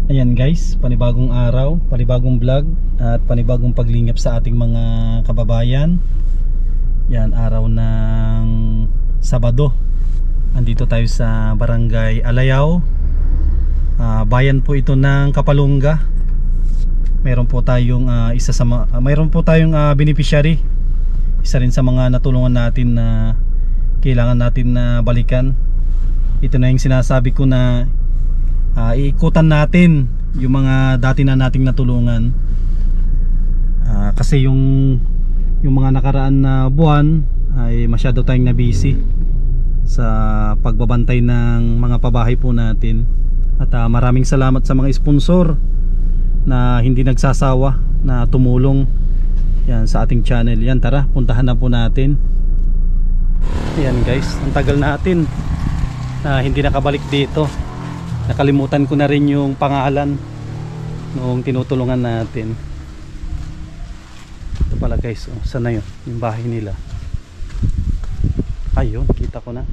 Ayan guys, panibagong araw, panibagong vlog at panibagong paglingap sa ating mga kababayan. Yan, araw ng Sabado. Andito tayo sa Barangay Alayaw. Bayan po ito ng Kapalunga. Mayroon po tayong beneficiary. Isa rin sa mga natulungan natin na kailangan natin na balikan. Ito na yung sinasabi ko na iikutan natin yung mga dati na nating natulungan, kasi yung mga nakaraan na buwan ay masyado tayong na busy sa pagbabantay ng mga pabahay po natin. At maraming salamat sa mga sponsor na hindi nagsasawa na tumulong yan sa ating channel. Yan, tara, puntahan na po natin. Ayan guys, ang tagal natin na hindi nakabalik dito. Nakalimutan ko na rin yung pangalan noong tinutulungan natin. Ito pala guys, oh, saan na yun? Yung bahay nila. Ayun, kita ko na.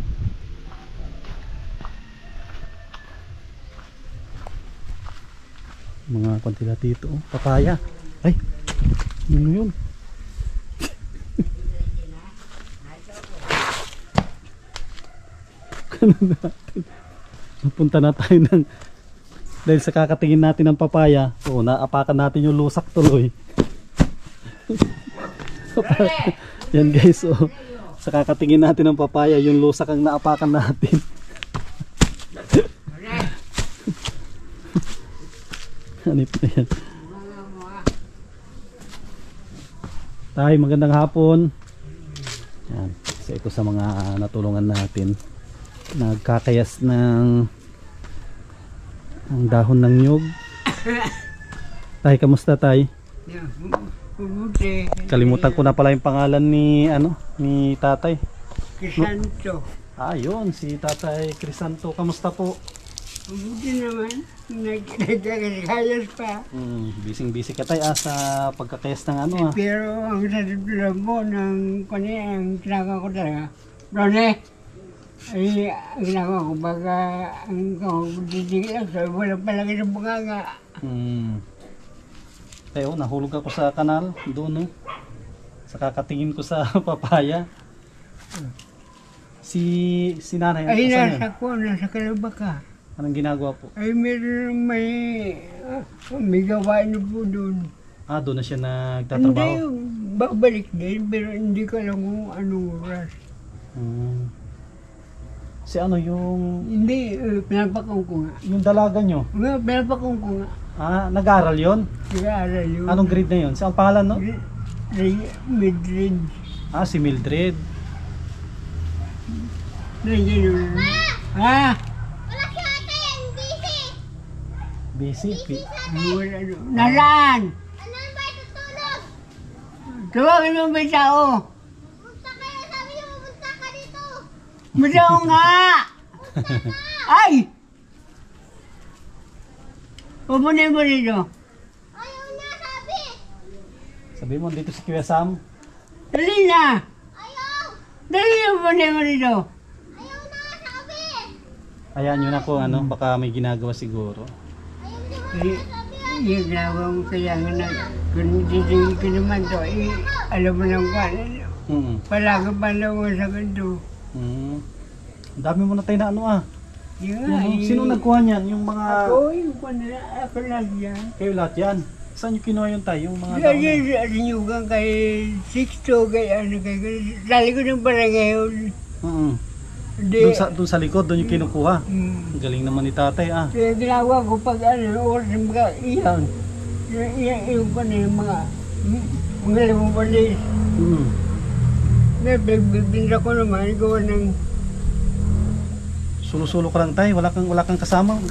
Mga pantila dito, oh, papaya. Ay, ano yun? Ganun natin. Napunta na tayo ng, dahil sa kakatingin natin ng papaya, oh, naapakan natin yung lusak tuloy. Yan guys, oh, sa kakatingin natin ng papaya, yung lusak ang naapakan natin. Hanip na yan. Tay, magandang hapon. Yan, isa ito sa mga natulungan natin. Nagkakayas ng ang dahon ng nyug. Tay, kamusta tay? Kalimutan ko na pala yung pangalan ni ni tatay. Crisanto. Yun, si tatay Crisanto. Kamusta po? Mabuti naman. Nagkakayas pa. Busy ka tay sa pagkakayas ng Pero ang satutulog mo ng kanya, ang tinaka ko talaga, Ronnie, ay ang ginagawa ko baga ang didigil lang so wala palagi ng bunganga. Tayo, nahulog ako sa kanal doon, no? Sa kakatingin ko sa papaya. Si nanay ay nasa Kalabaka. Anong ginagawa po? Ay meron may gawain na po doon. Doon na siya nagtatrabaho? Hindi, babalik din pero hindi ko alam kung anong oras. Si yung... Hindi, pinapakong ko nga. Yung dalaga nyo? Pinapakong ko nga. Nag-aaral yun? Nag-aaral yun. Anong grade na yun? Saan pangalan, no? Mildred. Si Mildred. Nandiyan yun. Wala si ate yan, busy. Busy? Nasaan? Ano ba tutulog? Tawagin mo ba yung tao? Pumunta kayo, sabi niyo pumunta ka dito. Matao nga! Ay! Pupunin mo dito. Ayaw niya sabi. Sabi mo, dito si Kuya Sam. Dali na! Ayaw. Dali na pupunin mo dito. Ayaw na sabi. Ayan nyo na kung baka may ginagawa siguro. Ayaw niya sabi. Yung ginagawa mo kaya nga na kung titigil ka naman to, alam mo lang ka. Palagi pa lang mo sa ganito. Ang dami mo na tayo na Sino nagkuha niyan? Yung mga... Ako lang yan. Kayo lahat yan? Saan nyo kinuha yun tayo? Yung mga Yan yan, sinyugan kay Sixto, kay lali ko ng barangay yun. Doon sa likod, doon yung kinukuha. Ang galing naman ni tatay Kaya ginagawa ko pag oras ng mga iyan. Yung ko na yung mga limang balis. Nagbibinda ko naman, gawa ng... Sulo-sulo ka lang tayo, wala kang kasama.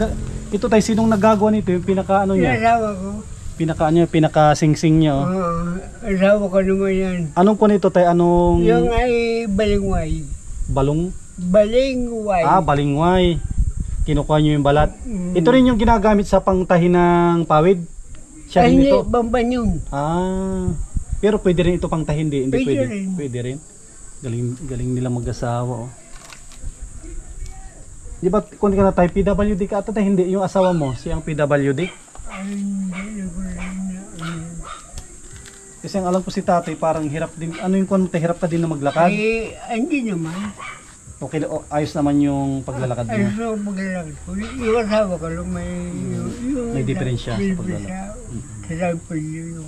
Ito tayo, sinong nagagawa nito? Yung pinaka niya? Asawa ko. Pinaka-sing-sing niya. Asawa ko naman yan. Anong ko nito tayo? Yung ay balingway. Balingway. Balingway. Balingway. Kinukuha niyo yung balat. Ito rin yung ginagamit sa pangtahi ng pawid? Siya rin ito? Hindi, bamban yun. Pero pwede rin ito pangtahi, hindi Pwede pwede. rin. Pwede rin. Galing nila mag-asawa. Di ba kung ka na tayo PWD ka ata tayo, hindi yung asawa mo, siyang PWD? Ay, hindi ko lang na. Kasi ang alam ko si tatay parang hirap din, ano yung kung hirap ka din na maglakad? Ay, hindi naman. Okay, ayos naman yung paglalakad Ay, mo. so paglalakad ko. Yung asawa ko lang May diferensya sa paglalakad. Sa sampol yung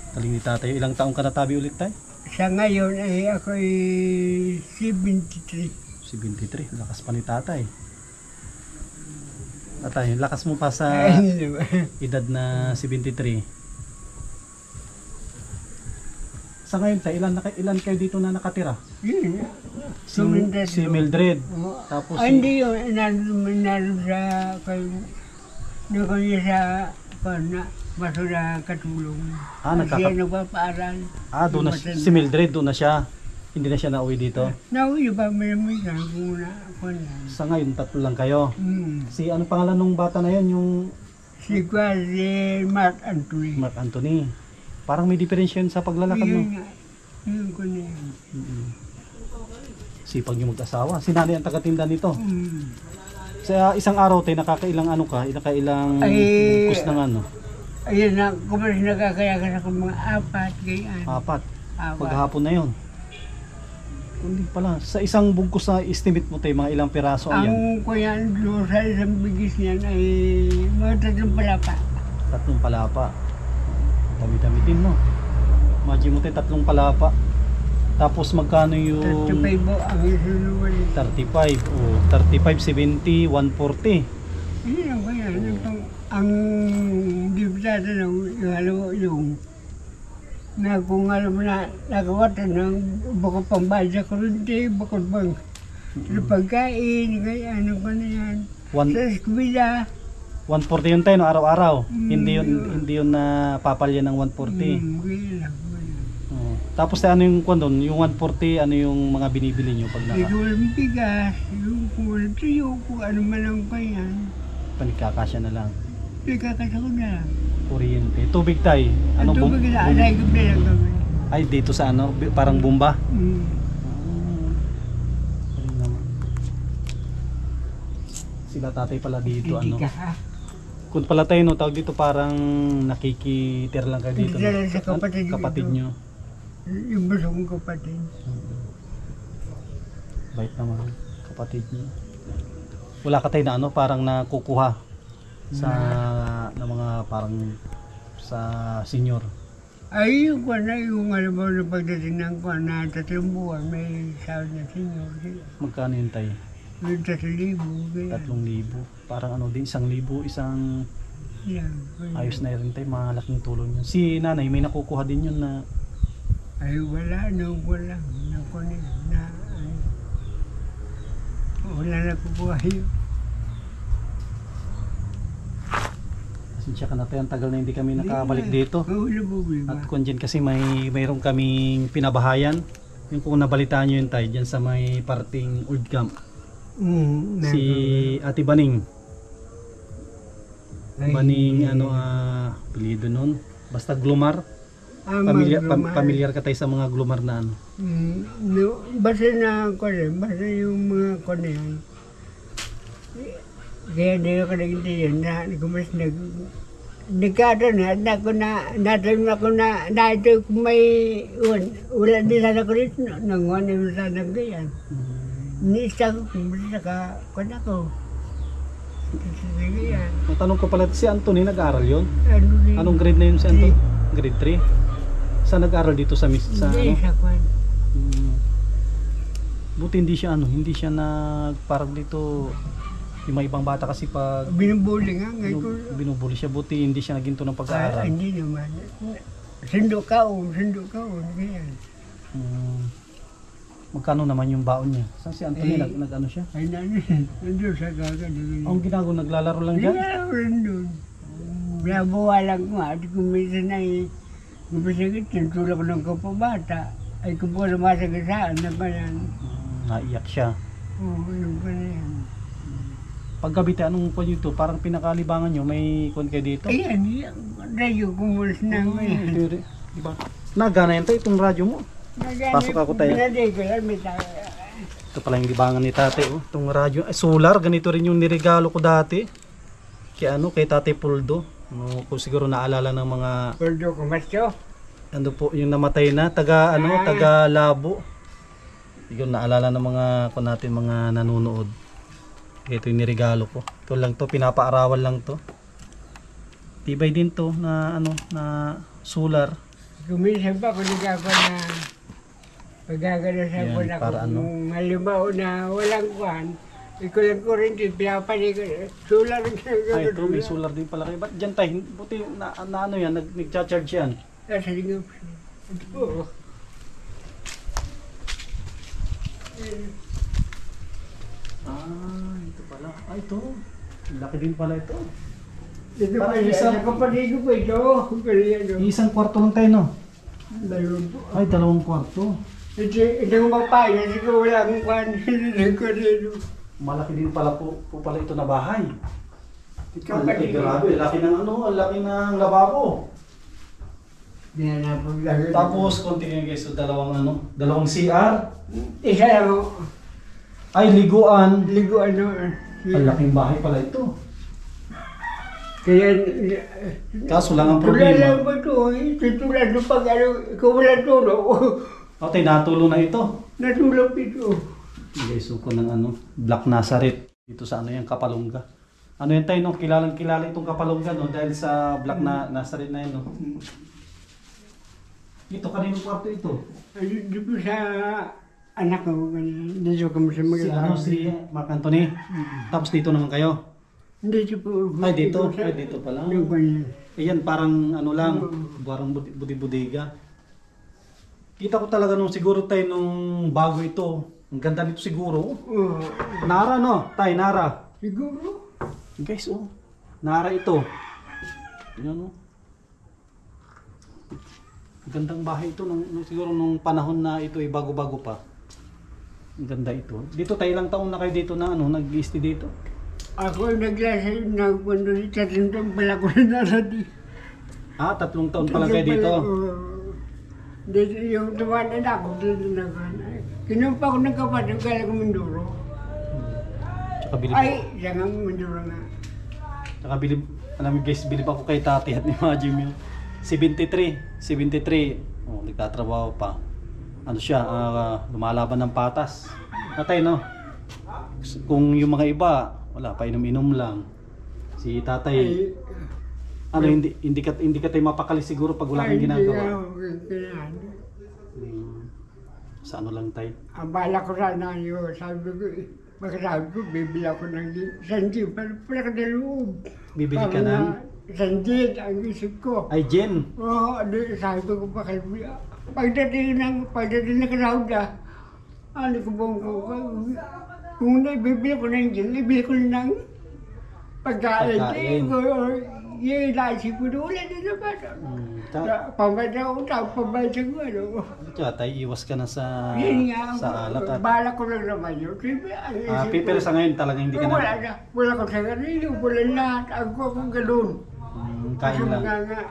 Taling ni tatay, ilang taong ka natabi ulit tayo? Sa ngayon ay ako ay 73. 73, lakas pa ni tatay. Tatay, lakas mo pa sa Ay, hindi naman. edad na 73. Sa ngayon tayo, ilan kayo dito na nakatira? Yun. Si, Mildred. si Mildred. Oo. Tapos Ay, hindi yun. Naroon sa kayo. Doon kami sa basura katulong. Siya nagpapaaral. doon na si Mildred, doon na siya. Hindi na siya nauwi dito. Nauwi ba may kung na ako na. Sa ngayon, tatlo lang kayo. Si ano pangalan ng bata na yun, yung Si Quasi Mark Anthony. Mark Anthony. Parang may diferensya yun sa paglalakad mo. Yun nga. Yun ko na yun. Sipag yung mag-asawa. Si nanay ang tagatinda nito. Mm. Sa isang araw tayo, nakakailang ano ka? Nakailang Ay, bungkus ng ano? Ayun na, kung mas nakakayakan ako mga 4, ganyan. 4. Paghapon na yun. Hindi pala. Sa isang bungkus na estimate mo tayo, mga ilang piraso ang yan? Ang kuyan doon sa isang bigis niyan ay mga 3 palapa. 3 palapa. Dami-dami din, no? Imagine mo tayo 3 palapa. Tapos magkano yung 35 po ang isinuwan. 35? O 35, 70, 140. Hindi lang kaya. Ang dibdata ng yung na kung alam mo na nakawatan ng bukod pambayad sa kurunti, bukod bang sa pagkain, kaya ano ko na yan. Sa eskwela. 140 yun tayo, no? Araw-araw. Mm. Hindi yun na papalya ng 140. Kaya lang. Oo. Tapos ano yung kung doon, yung 140, ano yung mga binibili nyo pag Hindi ko walang bigas, yung kung walang tuyo, kung ano man lang kaya. panikakasya na lang? Ikakasa ko na lang. Kuryente. Tubig tayo. Ang tubig na alay ko na lang kami. Ay, dito sa ano, parang bomba. Mm. Galing naman. Sila tatay pala dito, Hindi ano. ka ha? Kung pala tayo, no, tawag dito parang nakikitir lang kayo dito. Hindi lang sa kapatid Kapatid dito. nyo. Yung buso kong kapatid. Bait naman, kapatid nyo. Wala ka tayo na ano, parang nakukuha sa na mga parang sa senior. Ay, yung ko na, yung alam mo na pagdating ng ko na 3 buwan, may sahod na senior. Magkano yun tayo? Yung 3,000, ganyan. 3,000. Parang ano din, 1,000, isang Yan, ganyan. ayos na rin tayo, malaking tulong yun. Si nanay, may nakukuha din yun na Ay, wala, nung wala. Naku na, ano. Wala na kukuha yun. pasensya ka na tayo, ang tagal na hindi kami nakabalik dito. Wala problema. At kung dyan kasi mayroon kaming pinabahayan. Yung kung nabalitaan nyo yun tayo, dyan sa may parting old camp. Si Ate Baning. Baning, ano, apelyido nun. Basta Glomar. Pamilyar ka tayo sa mga Glomar na ano. No, basta na ako rin, basta yung mga ko na yan. Kaya hindi ako nag-intiyan na kumas nagkata na, natin ako na ito kung may wala din sana ko rin, nanguha na yung sana ganyan. Nisa ko kung basta ka, kung ako. Sige yan. Matanong ko pala, si Anthony nag-aaral yun? Ano rin? Anong grade na yun si Anthony? Grade 3? Saan nag-aaral dito sa Hindi, ano? sa kwan. Buti hindi siya parang dito, yung mga ibang bata kasi pag Binubuli nga, ngayon. binubuli siya, buti hindi siya naginto ng pag-aaral. Hindi naman. Sundo ka o, ganyan. Magkano naman yung baon niya? Saan si Anthony nag-ano siya? Ay, nandun sa gaga. Ang ginagawa, naglalaro lang dyan? Hindi rin doon. Nabuha lang ko at kung minsan ay gumasagit, tulak ko ng kapabata. Ay kung po namasagasaan na pa yan. Naiyak siya. Oo, ano pa na yan. Paggabi tayo, anong kwan ito? Parang pinakalibangan nyo, may kwan kayo dito? Ayan, radyo kumulos na ko yan. Diba? Nagana yan tayo itong radyo mo. Pasok ako tayo. Pinaday ko lang, may tayo. Ito pala yung libangan ni tate. Oh. Itong radyo. Ay, solar. Ganito rin yung niregalo ko dati. Kay tate Puldo. Ano, kung siguro naalala ng mga Puldo ko macho. ano po yung namatay na taga Labo. Siguro naalala ng mga natin mga nanonood. Ito yung niregalo ko. Ito lang to, pinapaarawan lang to. Tibay din to na solar. Kuminsan pa kung nagkako na pagkagano sa Yan, buwan ako. para ano? Kung halimbawa na walang kuhan, ikulang ko rin din, pinapalik ko. Solar rin siya. Ay, ito may solar din pala kayo. Ba't dyan tayo? Buti na ano yan, nag-charge yan. Nasa lingap. Ito po. Ito pala. Ito. Laki din pala ito. Ito pa Parang siya. isang- Sa kapatid ko po ito. Pero yan o. Isang kwarto lang tayo, no? Dalawang po. Ay, 2 kwarto. Ito yung mapaya. Kasi ko wala akong kuhan. Hindi ko rin. Malaki din pala po pala ito na bahay. Kapatid ko. Grabe, laki ng ang laki ng lababo. Yan na po. lagi- Tapos, konti nga guys, so dalawang CR. Isa lang o. Ay, liguan. Ligo ano. Ang laking bahay pala ito. Kaya, Kaso lang ang tulad lang problema. ba ito? Tulad ng pag ano, ikaw wala tulog. Okay, natulo na ito. Natulog ito. Guys, so ko ng Black Nazareth. Dito sa yan, Kapalungga. Ano yan tayo, no? Kilalang-kilala itong Kapalungga, no? Dahil sa Black Nazareth na yun, no? Ito, kaninong kwarto ito? Dito sa anak ko, dito kami sa mga Si Mark Anthony. Tapos dito naman kayo. Dito po. Ay, dito. Ay, dito pala. Yung kanya. Ayan, parang parang budi-budiga. Kita ko talaga nung siguro tayo nung bago ito. Ang ganda nito siguro. Oo. Nara, no? Tay, Nara. Siguro. Guys, Nara ito. Ayan, Ang gandang bahay ito. Siguro nung panahon na ito ay bago-bago pa. Ang ganda ito. Dito, tayo lang taon na kayo dito na nag-stay dito. Ako naglasa nagpundo si Tatintong pala ko na natin. 3 taon pa lang kayo dito. Dito yung tumanan ako dito na kinumpa ko ng kapatid, kala ko Mindoro. Tsaka bilib Ay, siya nga Mindoro nga. Tsaka alam mo guys, bilib ako kay Tati at ni Mga Jimmy. 73. Nagtatrabaho pa. Ano siya, lumalaban ng patas. Natay, no? Kung yung mga iba, wala, painom-inom lang. Si Tatay, hindi ka tayo mapakali siguro pag wala kang ginagawa. Sa ano lang tayo? Ang bala ko sana yun, sabi ko, magkasabi ko, bibili ako ng sandi, pala ka na loob. Bibili ka ng? Sandi, ang isip ko. Ay, Jen! Oo, sabi ko pa kayo, pagdating ng Rauda, ano ko bang kung bibili ko ng gin, bibili ko ng pagkain. Yung naisip ko na wala na naman. Pambayad ako, pambayad ako. Tsaka tayo, iwas ka na sa alat. Bala ko lang naman yun. Pero sa ngayon talaga hindi ka na. Wala na. Wala ko sa ganilo, wala lahat. Ako akong ganun.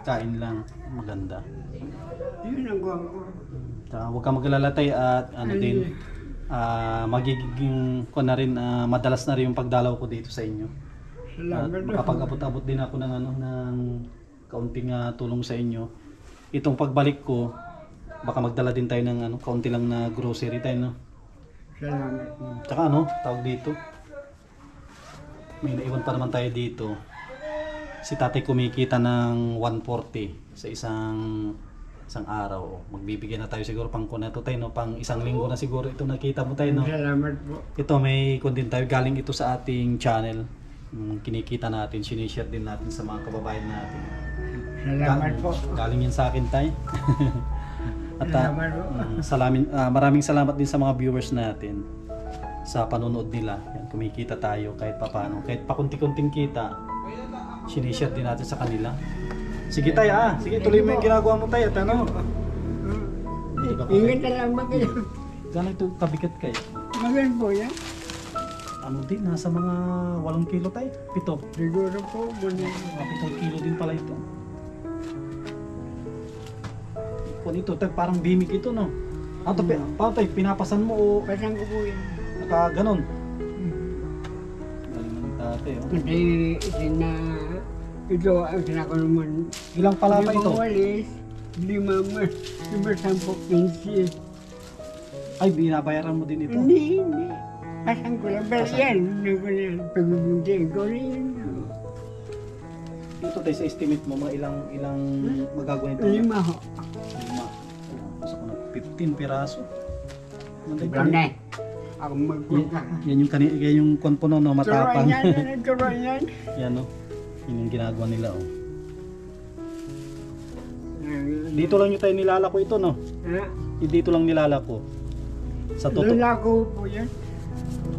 Kain lang. Maganda. Yun ang guwang ko. Tsaka huwag kang mag-alala tayo at din. Magiging ko na rin, madalas na rin yung pagdalaw ko dito sa inyo. At Salamat. makapag-abot-abot din ako ng kaunting tulong sa inyo. Itong pagbalik ko, baka magdala din tayo ng kaunti lang na grocery tayo, no? Salamat. Tsaka tawag dito. May naiwan pa naman tayo dito. Si tatay kumikita ng 140 sa isang araw. Magbibigyan na tayo siguro pang kuneto tayo, no? Pang isang linggo na siguro ito nakita mo tayo, no? Salamat po. Ito may content tayo galing ito sa ating channel. Kinikita natin, sinishare din natin sa mga kababayan natin. Salamat po. Galing yan sa akin tayo. At Salamat po. maraming salamat din sa mga viewers natin sa panonood nila. Yan, kumikita tayo kahit papaano. Kahit pakunti-kunting kita, sinishare din natin sa kanila. Sige tayo, sige tuloy mo yung ginagawa mo tayo. Ingat na lang ba kayo? Gano'n ito kabigat kayo? Magan po yan. Ano din, nasa mga 8 kilo tayo. 7. Siguro po, muna. 7 kilo din pala ito. Kung ito, parang bimig ito, no? Paano tayo, pinapasan mo o... Pasang ko po yan. nakaganon. Galing ng tatay, oh. Kasi ito ang sinako naman. Ilang palapa ito? Walis, 10, 15. Ay, binabayaran mo din ito. Hindi. Pasang ko lang. Pero yan, hindi ko yan. Pag-ibigay ko rin. Ito tayo sa estimate mo, mga ilang magagawa nito? 5 ho. 5. Gusto ko na 15 piraso. Brown na. Ako magkuka. Yan yung konpono, no, matapang. Turuan yan. Yan, no. Yun yung ginagawa nila, oh. Dito lang yung tayo nilalako ito, no? Dito lang nilalako. Sa totoo. Lalako po yan.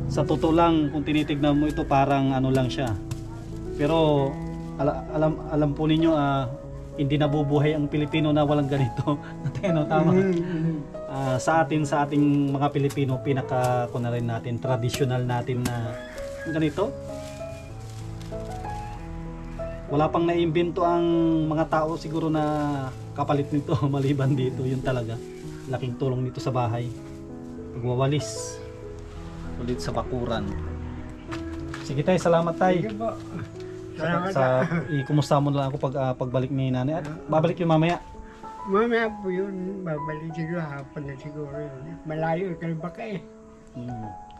Sa totoo lang, kung tinitignan mo ito, parang ano lang siya. Pero alam po ninyo, hindi nabubuhay ang Pilipino na walang ganito. No, tama. Sa ating mga Pilipino, pinaka na rin natin, traditional natin na ganito. Wala pang naimbento ang mga tao siguro na kapalit nito maliban dito. Yun talaga. Laking tulong nito sa bahay. Pagwawalis. Ulit sa bakuran. Sige tayo, salamat tayo. Sige po. Salamat. Kumusta mo na lang ako pagbalik ni nanay. At babalik yung mamaya. Mamaya po yun. Babalik siguro hapon na siguro yun. Malayo. Kalbaka eh.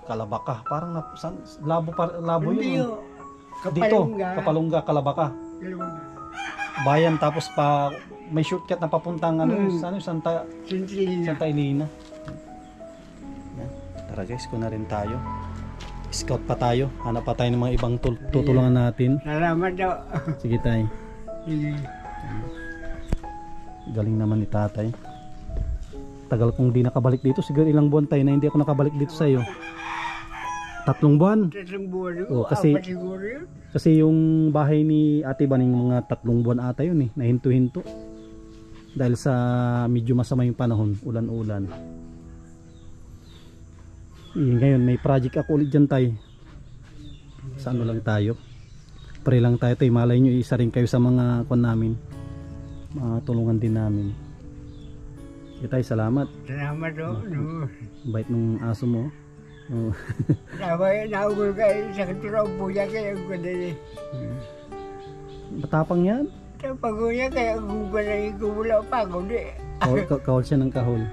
Kalabaka. Parang labo Hindi yun. ho. Dito, Kapalungga, Kalabaka. Kalbaka. Bayan, tapos may shortcut na papuntang Santa Sintilina. Elena. Yan. Tara guys, kung na rin tayo. Scout pa tayo. Hanap pa tayo ng mga ibang tutulungan natin. Salamat daw. Sige tayo. Sige. Galing naman ni tatay. Tagal kong di nakabalik dito. Siguro ilang buwan tayo na hindi ako nakabalik dito sa iyo. 3 buwan. 3 buwan. Oh, kasi- Apat siguro yun. Kasi yung bahay ni Ate Baning mga 3 buwan ata yun eh. Nahinto-hinto. Dahil sa medyo masama yung panahon. Ulan-ulan. Ngayon may project ako ulit dyan tayo. Sa ano lang tayo. Pare lang tayo tayo. Malay nyo isa rin kayo sa mga kwan namin. Mga tulungan din namin. Sige tayo, salamat. Salamat daw. Bait nung aso mo. Oh. Naugol kayo sa katuraw po niya kaya ko na eh. Matapang yan. Sa paguya kaya kung wala pa ako di. Kahol siya ng kahol.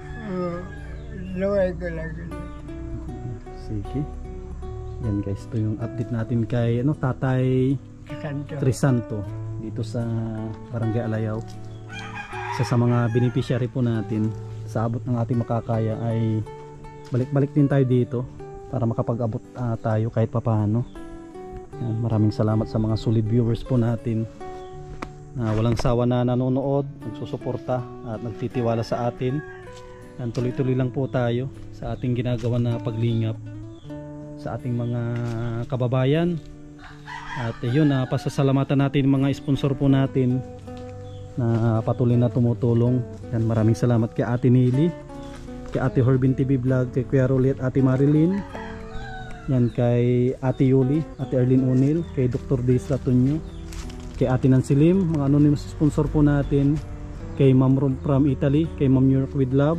Laway ko lang. Sige. Yan guys, ito yung update natin kay Tatay Santo. Crisanto dito sa Barangay Alayaw. Isa sa mga beneficiary po natin sa abot ng ating makakaya ay balik-balik din tayo dito para makapag-abot tayo kahit papaano. Yan, maraming salamat sa mga solid viewers po natin na walang sawa na nanonood, nagsusuporta at nagtitiwala sa atin. Yan, tuloy-tuloy lang po tayo sa ating ginagawa na paglingap sa ating mga kababayan. At yun, pasasalamatan natin mga sponsor po natin na patuloy na tumutulong. Yan, maraming salamat kay Ate Nili, kay Ate Horbin TV Vlog, kay Kuya Rolly at Ate Marilyn. Yan, kay Ate Yuli, Ate Arlene Unil, kay Dr. Days Latunyo, kay Ate Nancy Lim, mga anonymous sponsor po natin, kay Ma'am Rom from Italy, kay Ma'am New York with Love,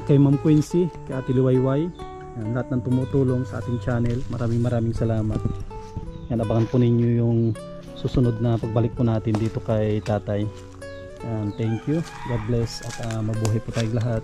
kay Ma'am Quincy, kay Ate Liwayway. Yan, lahat ng tumutulong sa ating channel. Maraming salamat. Yan, abangan po ninyo yung susunod na pagbalik po natin dito kay tatay. Yan, thank you. God bless at mabuhay po tayong lahat.